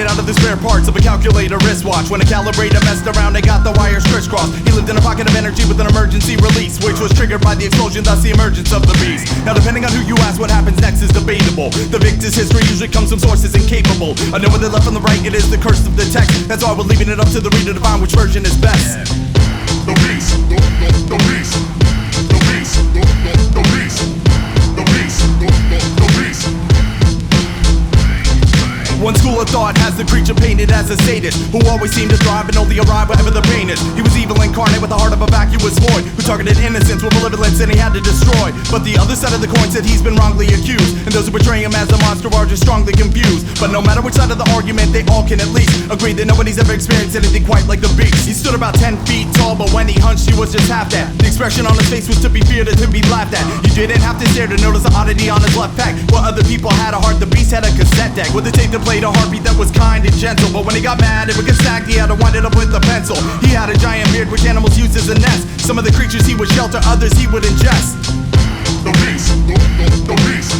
out of the spare parts of a calculator wristwatch. When a calibrator messed around, it got the wires crisscrossed. He lived in a pocket of energy with an emergency release, which was triggered by the explosion, thus the emergence of the beast. Now depending on who you ask, what happens next is debatable. The victor's history usually comes from sources incapable. I know whether left on the right, it is the curse of the text. That's why we're leaving it up to the reader to find which version is best. The beast, the beast, the beast, the beast, the beast, the beast, the beast. One school of thought has the creature painted as a sadist, who always seemed to thrive and only arrive wherever the pain is. He was evil incarnate with the heart of a vacuous void, who targeted innocence with malevolence and he had to destroy. But the other side of the coin said he's been wrongly accused, and those who portray him as a monster are just strongly confused. But no matter which side of the argument, they all can at least agree that nobody's ever experienced anything quite like the beast. He stood about 10 feet tall, but when he hunched, he was just half that. The expression on his face was to be feared and to be laughed at. You didn't have to stare to notice the oddity on his left pec. While other people had a heart, the beast had a cassette deck with a tape that played a heartbeat that was kind and gentle. But when he got mad, it would get snagged, he had to wind it up with a pencil. He had a giant beard which animals used as a nest. Some of the creatures he would shelter, others he would ingest. The beast, the beast, the beast,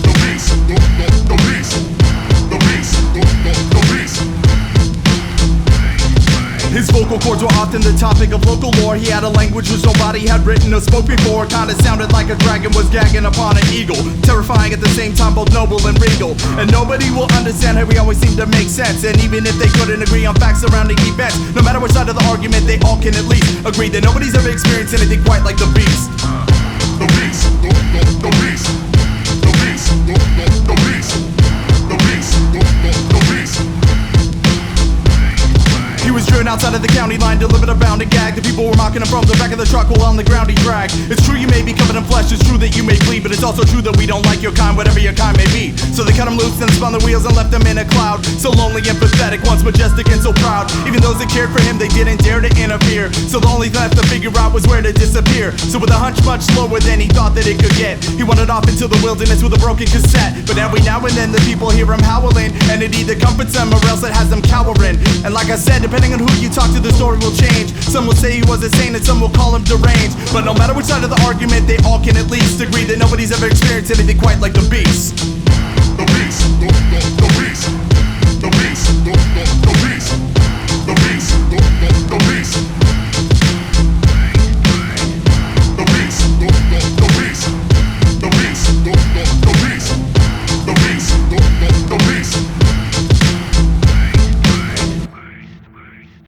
the beast, the beast, the beast. His vocal cords were often the topic of local lore. He had a language which nobody had written or spoke before. Kinda sounded like a dragon was gagging upon an eagle, terrifying at the same time, both noble and regal. And nobody will understand how he always seemed to make sense. And even if they couldn't agree on facts surrounding events, no matter which side of the argument, they all can at least agree that nobody's ever experienced anything quite like the beast. The beast, the beast, the beast, the beast, the beast, the beast. He was driven outside of the county line, delivered a bound and gag. The people were mocking him from the back of the truck while on the ground he dragged. It's true you may be covered in flesh, it's true that you may bleed, but it's also true that we don't like your kind, whatever your kind may be. So they cut him loose and spun the wheels and left him in a cloud. So lonely and pathetic, once majestic and so proud. Even those that cared for him, they didn't dare to interfere. So the only thing left to figure out was where to disappear. So with a hunch much lower than he thought that it could get, he wandered off into the wilderness with a broken cassette. But every now and then the people hear him howling, and it either comforts them or else it has them cowering. And like I said, depending on who you talk to, the story will change. Some will say he was insane and some will call him deranged. But no matter which side of the argument, they all can at least agree that nobody's ever experienced anything quite like the beast. The beast, the beast, the beast, the beast.